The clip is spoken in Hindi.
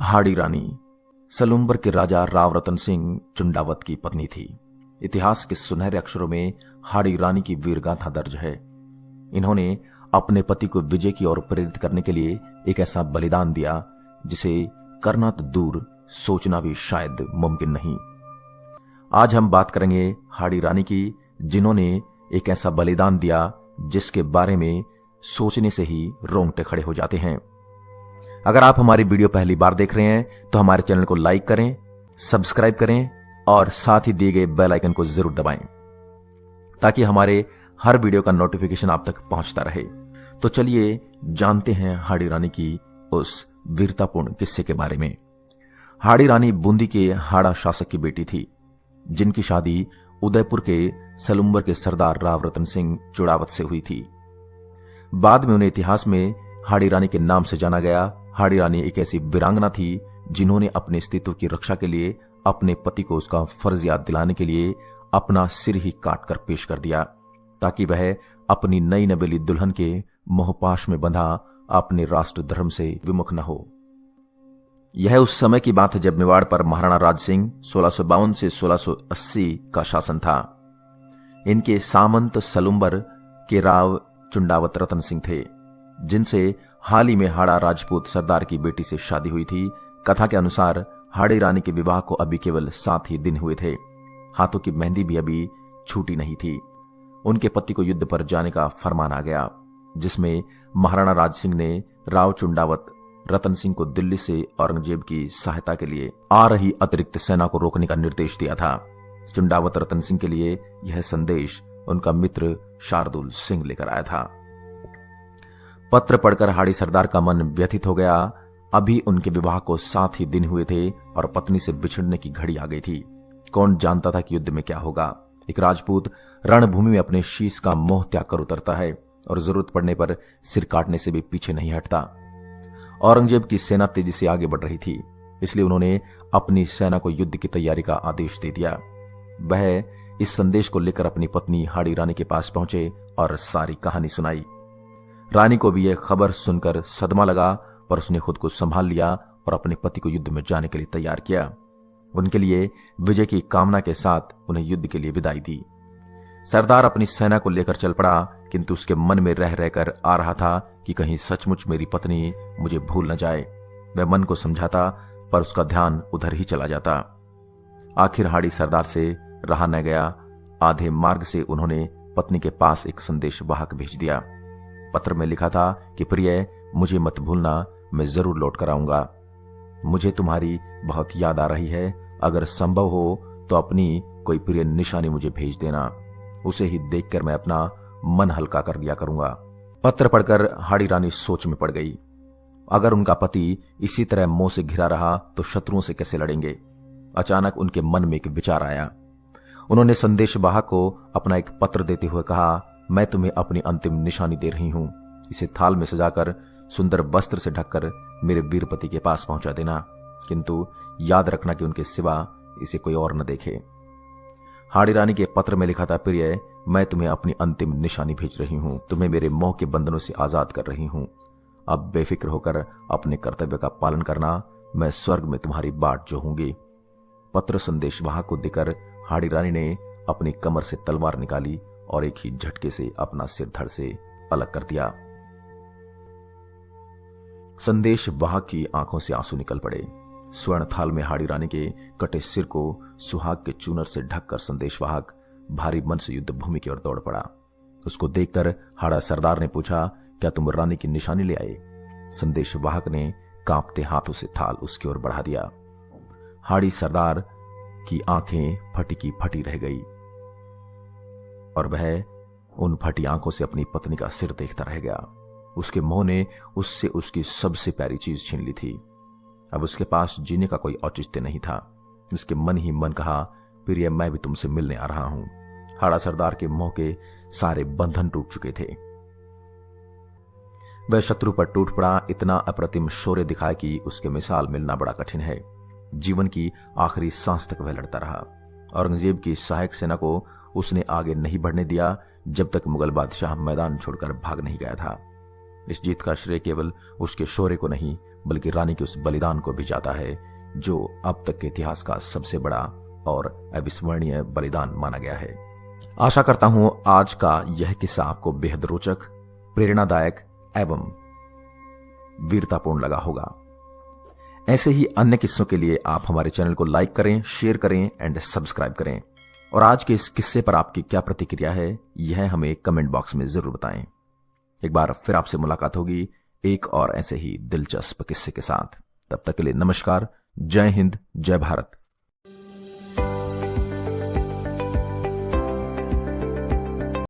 हाड़ी रानी सलुम्बर के राजा राव रतन सिंह चुंडावत की पत्नी थी। इतिहास के सुनहरे अक्षरों में हाड़ी रानी की वीरगाथा दर्ज है। इन्होंने अपने पति को विजय की ओर प्रेरित करने के लिए एक ऐसा बलिदान दिया जिसे करना तो दूर, सोचना भी शायद मुमकिन नहीं। आज हम बात करेंगे हाड़ी रानी की, जिन्होंने एक ऐसा बलिदान दिया जिसके बारे में सोचने से ही रोंगटे खड़े हो जाते हैं। अगर आप हमारी वीडियो पहली बार देख रहे हैं तो हमारे चैनल को लाइक करें, सब्सक्राइब करें और साथ ही दिए गए बेल आइकन को जरूर दबाएं ताकि हमारे हर वीडियो का नोटिफिकेशन आप तक पहुंचता रहे। तो चलिए जानते हैं हाड़ी रानी की उस वीरतापूर्ण किस्से के बारे में। हाड़ी रानी बूंदी के हाड़ा शासक की बेटी थी, जिनकी शादी उदयपुर के सलुम्बर के सरदार राव रतन सिंह चुड़ावत से हुई थी। बाद में उन्हें इतिहास में हाड़ी रानी के नाम से जाना गया। हाड़ी रानी एक ऐसी वीरांगना थी जिन्होंने अपने अस्तित्व की रक्षा के लिए अपने पति को उसका फर्ज याद दिलाने के लिए अपना सिर ही काट कर पेश कर दिया, ताकि वह अपनी नई नवेली दुल्हन के मोहपाश में बंधा अपने राष्ट्र धर्म से विमुख न हो। यह उस समय की बात है जब मेवाड़ पर महाराणा राज सिंह 1652 से 1680 का शासन था। इनके सामंत सलुम्बर के राव चुंडावत रतन सिंह थे, जिनसे हाल ही में हाड़ा राजपूत सरदार की बेटी से शादी हुई थी। कथा के अनुसार हाड़ी रानी के विवाह को अभी केवल 7 ही दिन हुए थे। हाथों की मेहंदी भी अभी छूटी नहीं थी। उनके पति को युद्ध पर जाने का फरमान आ गया, जिसमें महाराणा राज सिंह ने राव चुंडावत रतन सिंह को दिल्ली से औरंगजेब की सहायता के लिए आ रही अतिरिक्त सेना को रोकने का निर्देश दिया था। चुंडावत रतन सिंह के लिए यह संदेश उनका मित्र शार्दुल सिंह लेकर आया था। पत्र पढ़कर हाड़ी सरदार का मन व्यथित हो गया। अभी उनके विवाह को 7 ही दिन हुए थे और पत्नी से बिछड़ने की घड़ी आ गई थी। कौन जानता था कि युद्ध में क्या होगा। एक राजपूत रणभूमि में अपने शीश का मोह त्याग कर उतरता है और जरूरत पड़ने पर सिर काटने से भी पीछे नहीं हटता। औरंगजेब की सेना तेजी से आगे बढ़ रही थी, इसलिए उन्होंने अपनी सेना को युद्ध की तैयारी का आदेश दे दिया। वह इस संदेश को लेकर अपनी पत्नी हाड़ी रानी के पास पहुंचे और सारी कहानी सुनाई। रानी को भी यह खबर सुनकर सदमा लगा, पर उसने खुद को संभाल लिया और अपने पति को युद्ध में जाने के लिए तैयार किया। उनके लिए विजय की कामना के साथ उन्हें युद्ध के लिए विदाई दी। सरदार अपनी सेना को लेकर चल पड़ा, किंतु उसके मन में रह रहकर आ रहा था कि कहीं सचमुच मेरी पत्नी मुझे भूल न जाए। वह मन को समझाता, पर उसका ध्यान उधर ही चला जाता। आखिर हाड़ी सरदार से रहा न गया। आधे मार्ग से उन्होंने पत्नी के पास एक संदेश वाहक भेज दिया। पत्र में लिखा था कि प्रिय, मुझे मत भूलना, मैं जरूर लौट कर आऊंगा। मुझे तुम्हारी बहुत याद आ रही है। अगर संभव हो तो अपनी कोई प्रिय निशानी मुझे भेज देना। उसे ही देखकर मैं अपना मन हल्का कर लिया करूंगा। पत्र पढ़कर हाड़ी रानी सोच में पड़ गई। अगर उनका पति इसी तरह मोह से घिरा रहा तो शत्रुओं से कैसे लड़ेंगे। अचानक उनके मन में एक विचार आया। उन्होंने संदेशवाहक को अपना एक पत्र देते हुए कहा, मैं तुम्हें अपनी अंतिम निशानी दे रही हूं। इसे थाल में सजाकर सुंदर वस्त्र से ढककर मेरे वीर पति के पास पहुंचा देना, किंतु याद रखना कि उनके सिवा इसे कोई और न देखे। हाड़ी रानी के पत्र में लिखा था, प्रिय, मैं तुम्हें अपनी अंतिम निशानी भेज रही हूं। तुम्हें मेरे मोह के बंधनों से आजाद कर रही हूं। अब बेफिक्र होकर अपने कर्तव्य का पालन करना। मैं स्वर्ग में तुम्हारी बाट जोहूंगी। पत्र संदेशवाहक को देकर हाड़ी रानी ने अपनी कमर से तलवार निकाली और एक ही झटके से अपना सिर धड़ से अलग कर दिया। संदेशवाहक की आंखों से आंसू निकल पड़े। स्वर्ण थाल में हाड़ी रानी के कटे सिर को सुहाग के चूनर से ढककर संदेशवाहक भारी मन से युद्ध भूमि की ओर दौड़ पड़ा। उसको देखकर हाड़ा सरदार ने पूछा, क्या तुम रानी की निशानी ले आए? संदेशवाहक ने कांपते हाथों से थाल उसकी ओर बढ़ा दिया। हाड़ी सरदार की आंखें फटी की फटी रह गई और वह उन फटी आंखों से अपनी पत्नी का सिर देखता रह गया। उसके मोह ने उससे उसकी सबसे प्यारी चीज छीन ली थी। अब उसके पास जीने का कोई औचित्य नहीं था। उसके मन ही मन कहा, प्रिय, मैं भी तुमसे मिलने आ रहा हूं। हाड़ा सरदार के मोह के सारे बंधन टूट चुके थे। वह शत्रु पर टूट पड़ा। इतना अप्रतिम शौर्य दिखाया कि उसके मिसाल मिलना बड़ा कठिन है। जीवन की आखिरी सांस तक वह लड़ता रहा। औरंगजेब की सहायक सेना को उसने आगे नहीं बढ़ने दिया जब तक मुगल बादशाह मैदान छोड़कर भाग नहीं गया था। इस जीत का श्रेय केवल उसके शौर्य को नहीं बल्कि रानी के उस बलिदान को भी जाता है जो अब तक के इतिहास का सबसे बड़ा और अविस्मरणीय बलिदान माना गया है। आशा करता हूं आज का यह किस्सा आपको बेहद रोचक, प्रेरणादायक एवं वीरतापूर्ण लगा होगा। ऐसे ही अन्य किस्सों के लिए आप हमारे चैनल को लाइक करें, शेयर करें एंड सब्सक्राइब करें। और आज के इस किस्से पर आपकी क्या प्रतिक्रिया है, यह हमें कमेंट बॉक्स में जरूर बताएं। एक बार फिर आपसे मुलाकात होगी एक और ऐसे ही दिलचस्प किस्से के साथ। तब तक के लिए नमस्कार, जय हिंद, जय भारत।